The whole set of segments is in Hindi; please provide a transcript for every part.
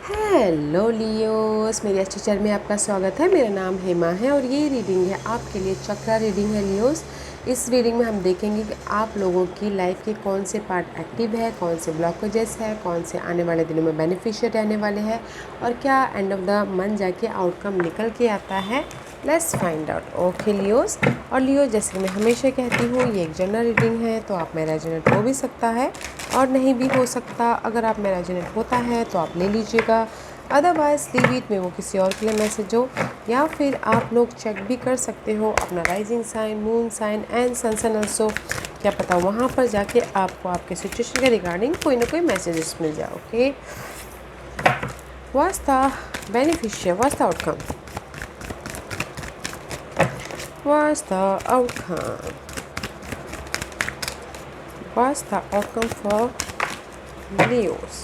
हेलो लियोस, मेरे अच्छे चैनल में आपका स्वागत है। मेरा नाम हेमा है और ये रीडिंग है आपके लिए चक्रा रीडिंग है लियोस। इस रीडिंग में हम देखेंगे कि आप लोगों की लाइफ के कौन से पार्ट एक्टिव है, कौन से ब्लॉकेजेस है, कौन से आने वाले दिनों में बेनिफिशियल रहने वाले हैं और क्या एंड ऑफ द मंथ जाके आउटकम निकल के आता है। Let's find out. Okay Leos. और लियो, जैसे मैं हमेशा कहती हूँ, ये एक जनरल रीडिंग है तो आप में रेजोनेट हो भी सकता है और नहीं भी हो सकता। अगर आप में रेजोनेट होता है तो आप ले लीजिएगा, अदरवाइज लीव इट में वो किसी और के लिए मैसेज हो। या फिर आप लोग चेक भी कर सकते हो अपना rising sign, moon sign and sun sign also. क्या पता वहाँ पर जाके आपको आपके सिचुएशन के रिगार्डिंग कोई ना कोई मैसेजेस मिल जाए। Okay, what's the beneficial, what's the outcome, what's the outcome, what's the outcome for Leos?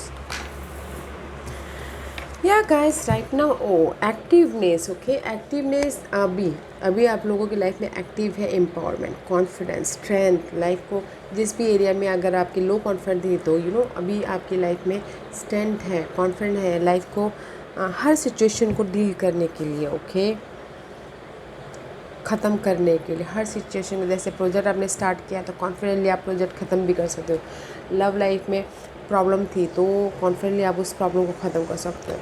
या guys right now activeness. Okay, activeness अभी आप लोगों की लाइफ में एक्टिव है। Empowerment, confidence, strength. लाइफ को जिस भी एरिया में अगर आपकी लो कॉन्फिडेंस थी तो अभी आपकी लाइफ में स्ट्रेंथ है, कॉन्फिडेंट है लाइफ को हर सिचुएशन को डील करने के लिए। ओके, ख़त्म करने के लिए हर सिचुएशन में। जैसे प्रोजेक्ट आपने स्टार्ट किया तो कॉन्फिडेंटली आप प्रोजेक्ट ख़त्म भी कर सकते हो। लव लाइफ में प्रॉब्लम थी तो कॉन्फिडेंटली आप उस प्रॉब्लम को ख़त्म कर सकते हो।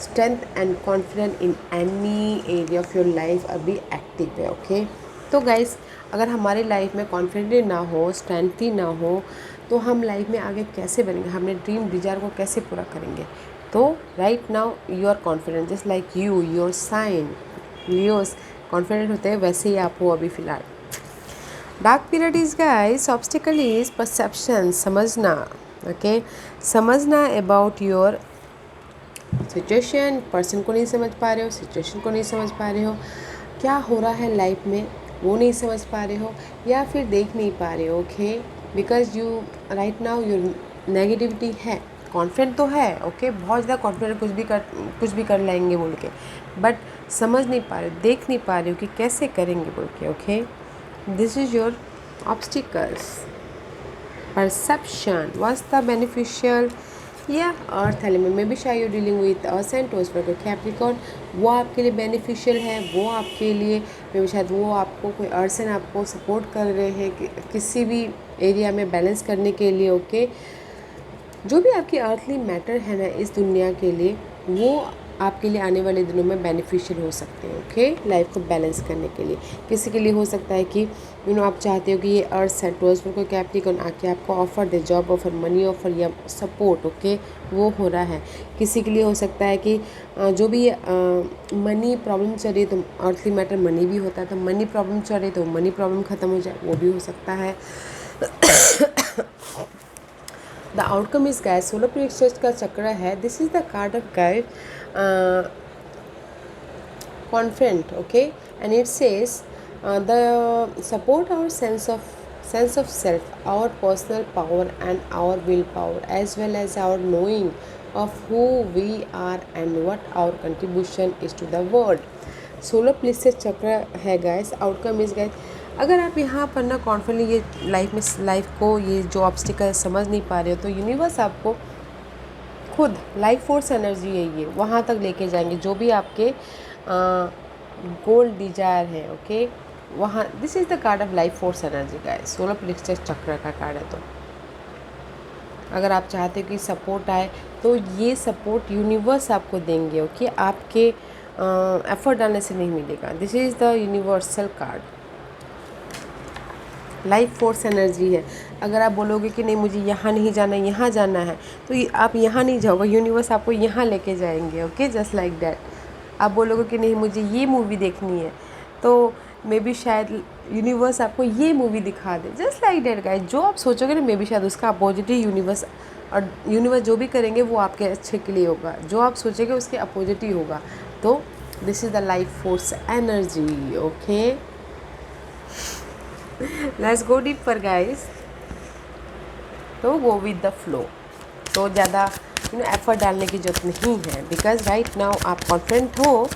Strength and confident in any area of your life अभी एक्टिव है। ओके, तो गाइस अगर हमारी लाइफ में कॉन्फिडेंट ना हो, स्ट्रेंथ ही ना हो, तो हम लाइफ में आगे कैसे बनेंगे, हमने ड्रीम डिजायर को कैसे पूरा करेंगे। तो right now you are confident just like your sign Leos confident होते हैं, वैसे ही आप हो अभी फ़िलहाल। Dark period is guys, obstacle is perception, समझना। ओके, समझना अबाउट योर सिचुएशन। पर्सन को नहीं समझ पा रहे हो, सिचुएशन को नहीं समझ पा रहे हो, क्या हो रहा है लाइफ में वो नहीं समझ पा रहे हो या फिर देख नहीं पा रहे हो। Okay, because you right now your negativity है। कॉन्फिडेंट तो है, ओके, बहुत ज़्यादा कॉन्फिडेंट, कुछ भी कर लेंगे बोल के, बट समझ नहीं पा रहे हो, देख नहीं पा रहे हो कि कैसे करेंगे बोल के। Okay, this is your obstacles. Perception was the beneficial या अर्थ एलिमेंट में भी शायद यू डीलिंग विथ सेंटोस पर कैप्रिकॉर्न, वो आपके लिए बेनिफिशियल है। वो आपके लिए मे भी शायद वो आपको कोई अर्सन आपको सपोर्ट कर रहे हैं किसी भी एरिया में बैलेंस करने के लिए। ओके, जो भी आपकी अर्थली मैटर है ना इस दुनिया के लिए, वो आपके लिए आने वाले दिनों में बेनिफिशियल हो सकते हैं। ओके, लाइफ को बैलेंस करने के लिए किसी के लिए हो सकता है कि आप चाहते हो कि ये अर्थ सेटवर्स पर कोई कैप्रिकॉर्न आके आपको ऑफ़र दे, जॉब ऑफ़र, मनी ऑफ़र या सपोर्ट। ओके, वो हो रहा है। किसी के लिए हो सकता है कि जो भी मनी प्रॉब्लम चल रही है तो अर्थली मैटर मनी भी होता है, तो मनी प्रॉब्लम चल रही है तो मनी प्रॉब्लम ख़त्म हो जाए, वो भी हो सकता है। The outcome is guys, solar plexus का चक्र है। This is the card of guide confident. Okay, and it says the support our sense of self, our personal power and our willpower, as well as our knowing of who we are and what our contribution is to the world. Solar plexus चक्र है गाइस। आउटकम इज गाइस, अगर आप यहाँ पर ना कॉन्फिडेंटली ये लाइफ को ये जो ऑब्स्टिकल समझ नहीं पा रहे हो तो यूनिवर्स आपको खुद लाइफ फोर्स एनर्जी है ये वहाँ तक लेके जाएंगे जो भी आपके गोल डिजायर है। ओके, वहाँ this is the card of life force energy guys. Solar plexus चक्र का कार्ड है। तो अगर आप चाहते हो कि सपोर्ट आए तो ये सपोर्ट यूनिवर्स आपको देंगे। ओके, आपके एफर्ट डालने से नहीं मिलेगा। This is the universal card, life force energy है। अगर आप बोलोगे कि नहीं मुझे यहाँ नहीं जाना, यहाँ जाना है, तो आप यहाँ नहीं जाओगे, यूनिवर्स आपको यहाँ लेके जाएंगे। Okay, just like that. आप बोलोगे कि नहीं मुझे ये मूवी देखनी है, तो मे बी शायद यूनिवर्स आपको ये मूवी दिखा दे। जस्ट लाइक दैट गाइस, जो आप सोचोगे ना मे बी शायद उसका अपोजिट ही यूनिवर्स, और यूनिवर्स जो भी करेंगे वो आपके अच्छे के लिए होगा। जो आप सोचेंगे उसके अपोजिट ही होगा। तो this is the life force energy. Okay, let's go deeper guys. तो गो विद द फ्लो, तो ज़्यादा एफर्ट डालने की ज़रूरत नहीं है, बिकॉज राइट नाउ आप कॉन्फिडेंट हो,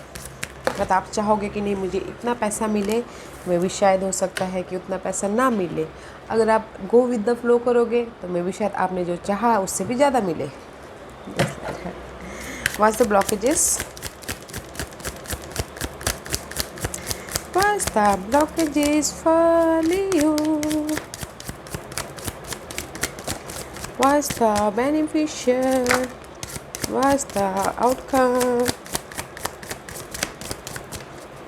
बट आप चाहोगे कि नहीं मुझे इतना पैसा मिले, मे भी शायद हो सकता है कि उतना पैसा ना मिले। अगर आप गो विद द फ्लो करोगे तो मे भी शायद आपने जो चाहा उससे भी ज़्यादा मिले। What's the blockages? What's the blockages for you? What's the beneficial? What's the outcome?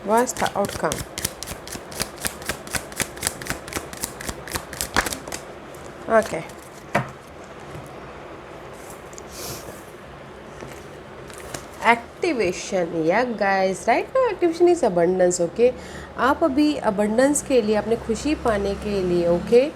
What's the outcome? Okay. Activation. Yeah guys, right now activation is abundance. Okay, आप अभी abundance के लिए, अपने खुशी पाने के लिए, okay,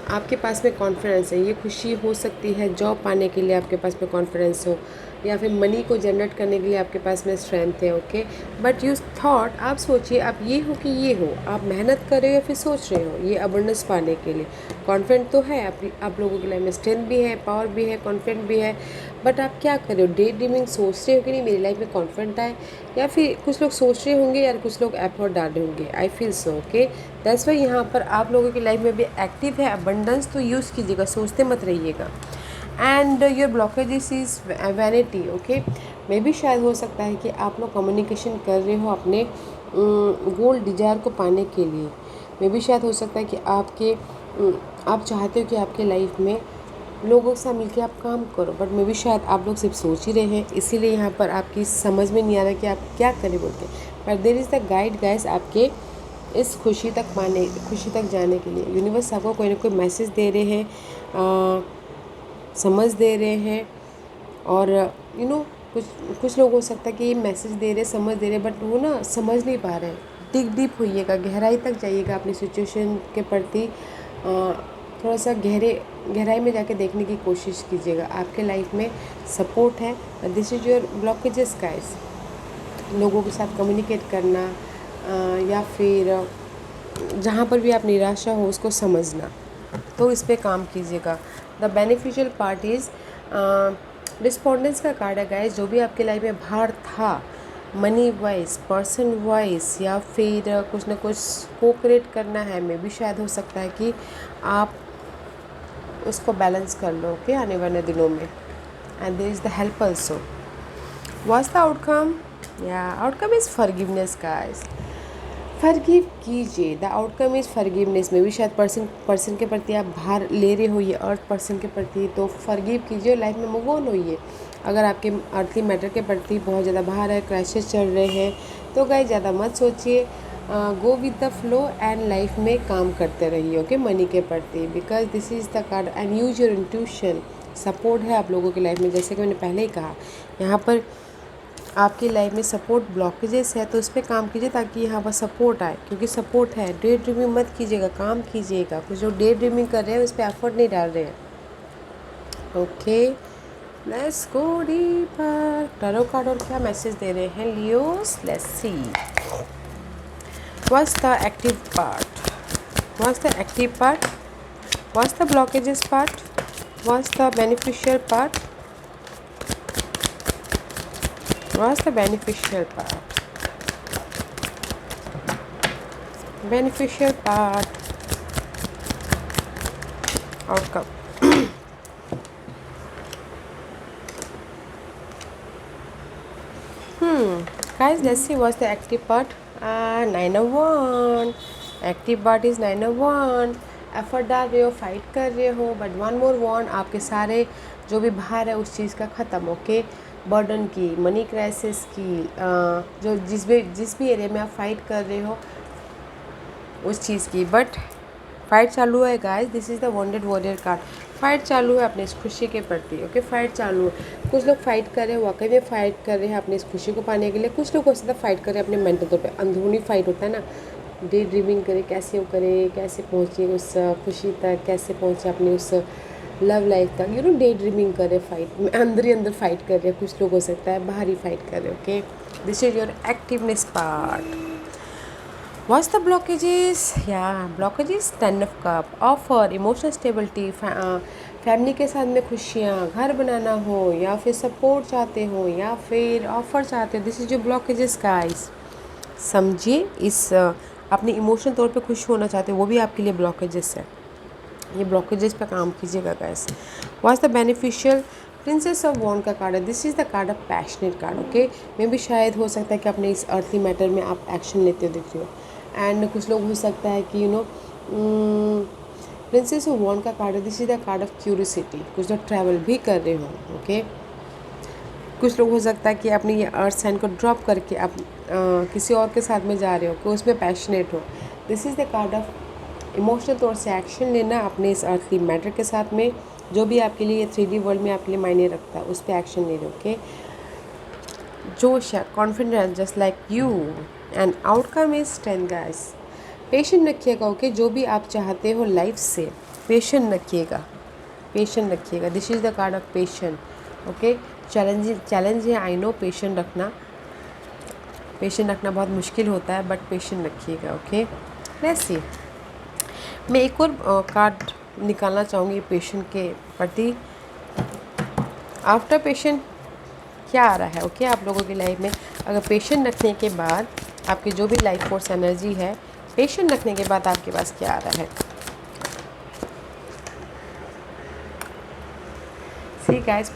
आपके पास में कॉन्फिडेंस है। ये खुशी हो सकती है जॉब पाने के लिए आपके पास में कॉन्फिडेंस हो, या फिर मनी को जनरेट करने के लिए आपके पास में स्ट्रेंथ है। ओके, बट यू थॉट, आप सोचिए आप ये हो कि ये हो, आप मेहनत कर रहे हो या फिर सोच रहे हो ये अबंडेंस पाने के लिए। कॉन्फिडेंट तो है आप लोगों के लाइफ में, स्ट्रेंथ भी है, पावर भी है, कॉन्फिडेंट भी है, बट आप क्या कर रहे हो? डे ड्रीमिंग सोच रहे हो कि नहीं मेरी लाइफ में कॉन्फिडेंट आए, या फिर कुछ लोग सोच रहे होंगे या कुछ लोग एफर्ट डाल रहे होंगे। I feel so. Okay, that's why यहाँ पर आप लोगों की लाइफ में भी एक्टिव है अबंडेंस, तो यूज़ कीजिएगा, सोचते मत रहिएगा। And your blockages is vanity. Okay, मे भी शायद हो सकता है कि आप लोग कम्युनिकेशन कर रहे हो अपने गोल डिजायर को पाने के लिए। मे भी शायद हो सकता है कि आप चाहते हो कि आपके लाइफ में लोगों के साथ मिलकर आप काम करो, बट मे भी शायद आप लोग सिर्फ सोच ही रहे हैं, इसीलिए यहाँ पर आपकी समझ में नहीं आ रहा कि आप क्या करें बोल के। पर there is the guide guys, आपके इस खुशी तक जाने के लिए यूनिवर्स आपको कोई ना कोई मैसेज दे रहे हैं, समझ दे रहे हैं। और कुछ लोग हो सकता है कि ये मैसेज दे रहे, समझ दे रहे, बट वो ना समझ नहीं पा रहे हैं। डीप होइएगा, गहराई तक जाइएगा अपनी सिचुएशन के प्रति, थोड़ा सा गहराई में जाके देखने की कोशिश कीजिएगा। आपके लाइफ में सपोर्ट है। This is your blockages guys. लोगों के साथ कम्युनिकेट करना, या फिर जहाँ पर भी आप निराशा हो उसको समझना, तो इस पे काम कीजिएगा। द बेनिफिशियल पार्ट इज़ रिस्पॉन्डेंस का कार्ड है गाइस। जो भी आपके लाइफ में भार था, मनी वाइज, पर्सन वाइज, या फिर कुछ ना कुछ को क्रिएट करना है, मे भी शायद हो सकता है कि आप उसको बैलेंस कर लो। ओके, आने वाले दिनों में। And there is the help also. What's the outcome? या outcome is forgiveness guys. Forgive कीजिए। The outcome is forgiveness. में भी शायद पर्सन के प्रति आप भार ले रहे हो, ये अर्थ पर्सन के प्रति, तो फॉरगिव कीजिए, लाइफ में मूव ऑन होइए। अगर आपके अर्थली मैटर के प्रति बहुत ज़्यादा भार है, क्रैशेस चल रहे हैं, तो गाइस ज़्यादा मत सोचिए, go with the flow and life में काम करते रहिए। ओके, मनी के प्रति, because this is the card. And use your intuition. Support है आप लोगों की लाइफ में, जैसे कि मैंने पहले ही कहा, यहाँ पर आपकी लाइफ में सपोर्ट ब्लॉकेजेस है, तो उस पर काम कीजिए ताकि यहाँ पर सपोर्ट आए, क्योंकि सपोर्ट है। डे ड्रीमिंग मत कीजिएगा, काम कीजिएगा। कुछ लोग डे ड्रीमिंग कर रहे हैं, उस पर एफर्ट नहीं डाल रहे हैं। Okay, let's go deeper. Tarot card और क्या मैसेज दे रहे हैं Leos? Let's see. What's the active part? What's the active part? What's the blockages part? What's the beneficial part? What's the beneficial part? Beneficial part. Outcome. Guys, let's see what's the active part. 9 of Wands. Active part is 9 of Wands. Effort डाल रहे हो, फाइट कर रहे हो, बट वन मोर वॉन्ड, आपके सारे जो भी भार है उस चीज़ का ख़त्म। ओके, बर्डन की, मनी क्राइसिस की, जो जिस भी एरिया में आप फाइट कर रहे हो उस चीज़ की, बट फाइट चालू है guys. This is the wounded warrior card. Fight चालू है अपने इस खुशी के प्रति। ओके, फाइट चालू है। कुछ लोग फाइट कर रहे हैं, वाकई में फाइट कर रहे हैं अपनी इस खुशी को पाने के लिए। कुछ लोग हो सकता है फाइट कर रहे हैं अपने मेंटल तौर पे, अंदरूनी फाइट होता है ना, डे ड्रीमिंग करे, कैसे वो करे, कैसे पहुँचे उस खुशी तक, कैसे पहुँचे अपनी उस लव लाइफ तक, डे ड्रीमिंग कर रहे, फाइट अंदर ही अंदर फाइट कर रहे हैं। कुछ लोग हो सकता है बाहर ही फाइट कर रहे। Okay, this is your activeness part. What's the blockages? या blockages 10 of cup. Offer emotional stability, family के साथ में खुशियाँ, घर बनाना हो, या फिर सपोर्ट चाहते हो, या फिर ऑफर चाहते हो। This is your blockages guys. समझिए, इस अपने इमोशनल तौर पे खुश होना चाहते हो, वो भी आपके लिए ब्लॉकेजेस है। ये ब्लॉकेजेस पे काम कीजिएगा guys. What's the beneficial? Princess of wand का कार्ड है, this is the card of passionate card. Okay, मे भी शायद हो सकता है कि अपने इस अर्थली मैटर में आप एक्शन लेते हो दिख रहे हो। एंड कुछ लोग हो सकता है कि प्रिंसेस ऑफ वॉन्ड का कार्ड है, this is the card of curiosity, कुछ लोग ट्रैवल भी कर रहे हो। ओके, कुछ लोग हो सकता है कि अपनी ये अर्थ साइन को ड्रॉप करके आप किसी और के साथ में जा रहे हो कि उसमें पैशनेट हो। This is the card of emotional तौर से एक्शन लेना अपने इस अर्थली मैटर के साथ में, जो भी आपके लिए 3D वर्ल्ड में आपके लिए मायने रखता है उस पर एक्शन ले रहे हो। ओके, जोश है, confidence just like you, and outcome is strength guys. Patient रखिएगा। ओके, जो भी आप चाहते हो लाइफ से पेशेंट रखिएगा, पेशेंट रखिएगा। This is the card of patient. Okay, challenge है, आई नो, पेशेंट रखना बहुत मुश्किल होता है, बट पेशेंट रखिएगा। ओके, लेट्स सी, मैं एक और कार्ड निकालना चाहूँगी पेशेंट के प्रति। आफ्टर पेशेंट क्या आ रहा है? ओके, आप लोगों की लाइफ में अगर पेशेंट रखने के बाद आपकी जो भी लाइफ फोर्स एनर्जी है, पेशेंट रखने के बाद आपके पास क्या आ रहा है? सी गाइस,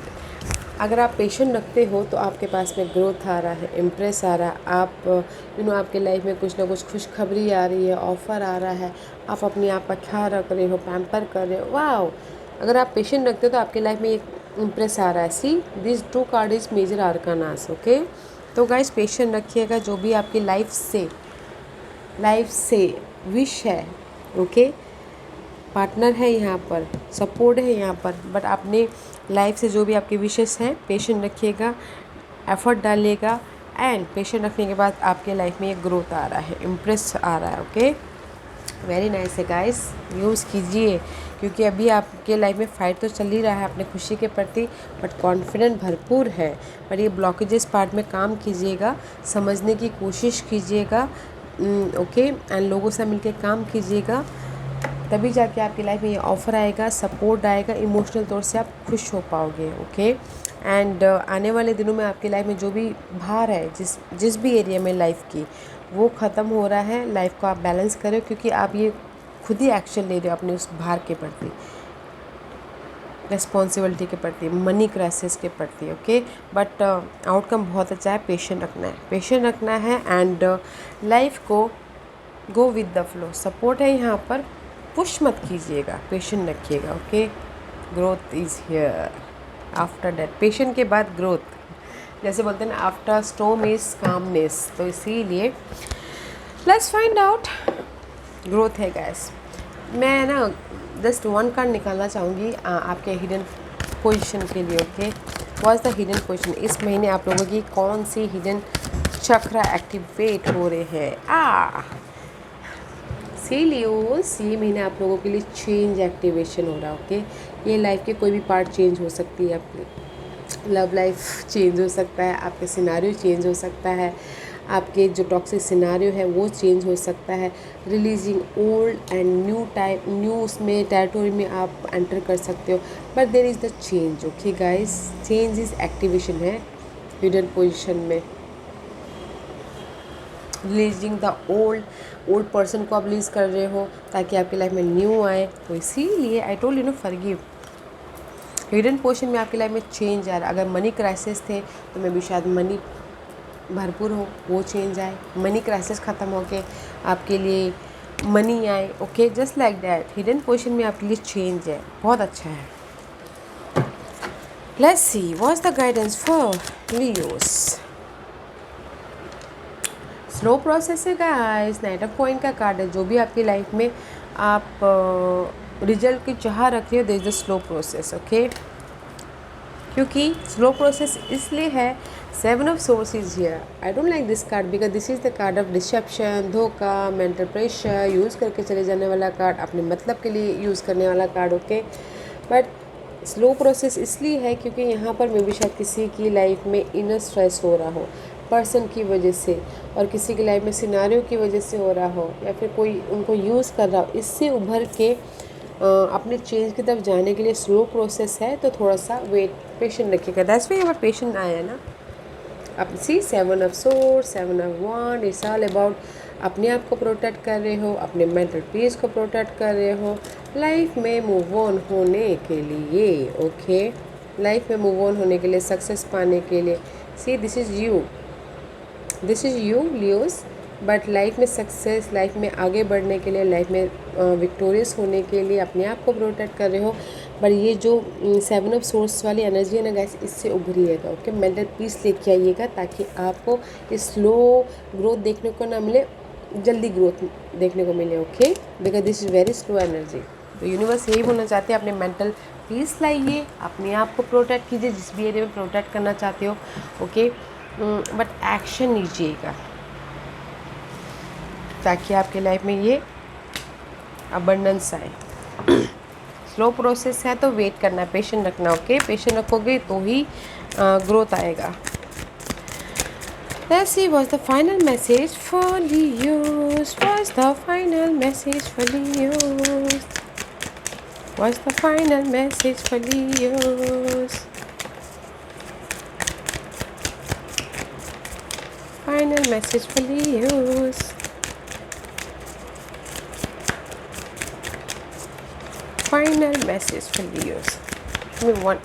अगर आप पेशेंट रखते हो तो आपके पास में ग्रोथ आ रहा है, इम्प्रेस आ रहा है, आप आपके लाइफ में कुछ ना कुछ खुशखबरी आ रही है, ऑफ़र आ रहा है, आप अपने आप का ख्याल रख रहे हो, पैम्पर कर रहे हो। वाओ, अगर आप पेशेंट रखते हो तो आपके लाइफ में एक इम्प्रेस आ रहा है। See, this 2 card is major arcanas. Okay, तो गाइस पेशेंट रखिएगा, जो भी आपकी लाइफ से विश है। ओके, पार्टनर है यहाँ पर, सपोर्ट है यहाँ पर, बट आपने लाइफ से जो भी आपके विशेस हैं, पेशेंट रखिएगा, एफर्ट डालिएगा, एंड पेशेंट रखने के बाद आपके लाइफ में एक ग्रोथ आ रहा है, इम्प्रेस आ रहा है। ओके, वेरी नाइस है गाइस, यूज़ कीजिए, क्योंकि अभी आपके लाइफ में फाइट तो चल ही रहा है अपने खुशी के प्रति, बट कॉन्फिडेंट भरपूर है। पर ये ब्लॉकेजेस पार्ट में काम कीजिएगा, समझने की कोशिश कीजिएगा। ओके, एंड लोगों से मिलकर काम कीजिएगा, तभी जाके आपकी लाइफ में ये ऑफ़र आएगा, सपोर्ट आएगा, इमोशनल तौर से आप खुश हो पाओगे। ओके, एंड आने वाले दिनों में आपकी लाइफ में जो भी भार है, जिस भी एरिया में लाइफ की, वो ख़त्म हो रहा है। लाइफ को आप बैलेंस करें, क्योंकि आप ये खुद ही एक्शन ले रहे हो अपने उस भार के प्रति, रिस्पॉन्सिबिलिटी के प्रति, मनी क्राइसिस के प्रति। ओके, बट आउटकम बहुत अच्छा है। पेशेंट रखना है, एंड लाइफ को go with the flow, support है यहाँ पर, पुश मत कीजिएगा, पेशेंट रखिएगा। Okay, growth is here after that, patient के बाद ग्रोथ, जैसे बोलते हैं ना, आफ्टर स्टॉर्म इज़ कामनेस, तो इसीलिए लेट्स फाइंड आउट, ग्रोथ है गैस। मैं ना जस्ट 1 कार्ड निकालना चाहूँगी आपके हिडन पोजीशन के लिए। Okay, what is the hidden position? इस महीने आप लोगों की कौन सी हिडन चक्र एक्टिवेट हो रहे हैं? लियोस, ये महीने आप लोगों के लिए चेंज एक्टिवेशन हो रहा है। ओके, ये लाइफ के कोई भी पार्ट चेंज हो सकती है, आपकी लव लाइफ चेंज हो सकता है, आपके सिनारियो चेंज हो सकता है, आपके जो टॉक्सिक सिनारियो है वो चेंज हो सकता है, रिलीजिंग ओल्ड एंड न्यू उसमें टेरिटोरी में आप एंटर कर सकते हो, but there is the change. Okay guys, change is activation है हिडन पोजिशन में। रिलीजिंग द ओल्ड पर्सन को आप रिलीज कर रहे हो ताकि आपकी लाइफ में न्यू आए, तो इसीलिए I told you forgive. Hidden portion में आपकी लाइफ में चेंज आ रहा है। अगर मनी क्राइसिस थे तो मैं भी शायद मनी भरपूर हो, वो चेंज आए, मनी क्राइसिस ख़त्म हो के आपके लिए मनी आए। Okay, just like that hidden portion में आपके लिए चेंज है, बहुत अच्छा है। Let's see what is the guidance for Leos. Slow process है गाइस, नाइट ऑफ कॉइन का कार्ड है। जो भी आपकी लाइफ में आप रिजल्ट की चाह रख रहे हो, there is the slow process. Okay, क्योंकि स्लो प्रोसेस इसलिए है, 7 of source is here. I don't like this card because this is the card of deception, धोखा, मेंटल प्रेशर, यूज़ करके चले जाने वाला कार्ड, अपने मतलब के लिए यूज़ करने वाला card. Okay, but slow process इसलिए है क्योंकि यहाँ पर मे भी शायद किसी की लाइफ में इनर स्ट्रेस हो रहा हो पर्सन की वजह से, और किसी की लाइफ में सिनारियो की वजह से हो रहा हो, या फिर कोई उनको यूज़ कर रहा हो। इससे उभर के अपने चेंज की तरफ जाने के लिए स्लो प्रोसेस है, तो थोड़ा सा वेट, पेशेंट रखिएगा। दैट्स व्हाई हमारा पेशेंट आया है ना। अब see 7 of sword, 7 of wand, it's all about अपने आप को प्रोटेक्ट कर रहे हो, अपने मेंटल पीस को प्रोटेक्ट कर रहे हो, लाइफ में मूव ऑन होने के लिए। ओके, लाइफ में मूव ऑन होने के लिए, सक्सेस पाने के लिए। See this is you Leos, but life में सक्सेस, लाइफ में आगे बढ़ने के लिए, लाइफ में विक्टोरियस होने के लिए अपने आप को प्रोटेक्ट कर रहे हो। पर ये जो 7 ऑफ सोर्स वाली एनर्जी है ना गाइस, इससे उभरिएगा। ओके, मेंटल पीस लेके आइएगा ताकि आपको ये स्लो ग्रोथ देखने को ना मिले, जल्दी ग्रोथ देखने को मिले। Okay, because this is very slow energy. तो यूनिवर्स यही बोलना चाहते हैं, अपने मेंटल पीस लाइए, अपने आप को प्रोटेक्ट कीजिए जिस भी एरिया में प्रोटेक्ट करना चाहते हो। ओके, बट एक्शन लीजिएगा ताकि आपके लाइफ में ये अबंडेंस आए। स्लो प्रोसेस है तो वेट करना, पेशेंट रखना। ओके, पेशेंट रखोगे तो ही ग्रोथ आएगा। Let's see what's the final message for Leos. What's the final message for Leos? What's the final message for Leos? Final message for Leos. Final message for Leos. Give me one.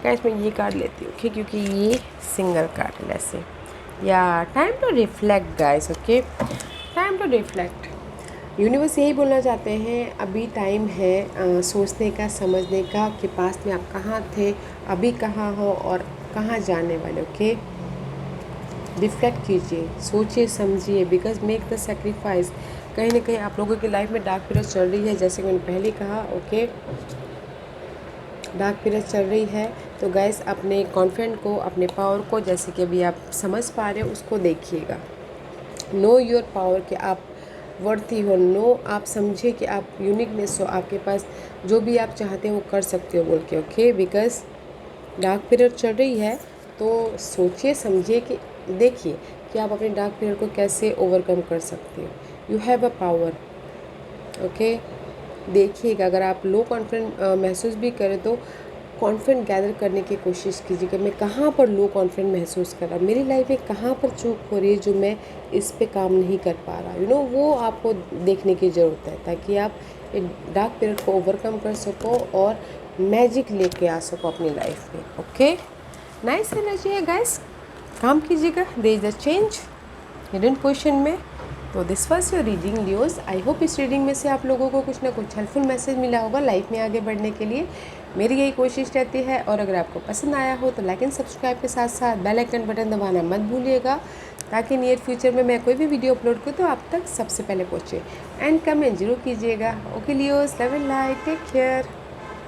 Guys मैं ये कार्ड लेती हूँ ओके, क्योंकि ये सिंगल कार्ड है ऐसे। या time to reflect guys. Okay, time to reflect. Universe यही बोलना चाहते हैं, अभी टाइम है सोचने का, समझने का कि पास्ट में आप कहाँ थे, अभी कहाँ हो और कहाँ जाने वाले। ओके, रिफ्लेक्ट कीजिए, सोचिए, समझिए, बिकॉज मेक द सेक्रीफाइस। कहीं ना कहीं आप लोगों की लाइफ में डार्क पीरियड चल रही है, जैसे कि मैंने पहले कहा। ओके, डार्क पीरियड चल रही है तो गाइस अपने कॉन्फिडेंट को, अपने पावर को, जैसे कि अभी आप समझ पा रहे हो, उसको देखिएगा। नो योर पावर कि आप वर्थी हो, नो आप समझे कि आप यूनिकनेस हो, आपके पास जो भी आप चाहते हो वो कर सकते हो बोल के। ओके, बिकॉज डार्क पीरियड चल रही है तो सोचिए, समझिए कि देखिए कि आप अपने डार्क पीरियड को कैसे ओवरकम कर सकते हो। You have a power. Okay, देखिएगा, अगर आप लो कॉन्फिडेंट महसूस भी करें तो कॉन्फिडेंट गैदर करने की कोशिश कीजिए कि मैं कहाँ पर लो कॉन्फिडेंट महसूस कर रहा, मेरी लाइफ में कहाँ पर चूक हो रही है जो मैं इस पे काम नहीं कर पा रहा। वो आपको देखने की ज़रूरत है ताकि आप एक डार्क पीरियड को ओवरकम कर सको और मैजिक लेके आ सको अपनी लाइफ में। ओके, नाइस एनर्जी है गाइस, काम कीजिएगा। There is a change hidden position में। तो this was your reading Leos. I hope इस रीडिंग में से आप लोगों को कुछ ना कुछ हेल्पफुल मैसेज मिला होगा लाइफ में आगे बढ़ने के लिए। मेरी यही कोशिश रहती है, और अगर आपको पसंद आया हो तो लाइक एंड सब्सक्राइब के साथ साथ बेल आइकन बटन दबाना मत भूलिएगा ताकि नियर फ्यूचर में मैं कोई भी वीडियो अपलोड करूँ तो आप तक सबसे पहले पहुँचे। एंड कमेंट जरूर कीजिएगा। Okay Leos, love and light, take care.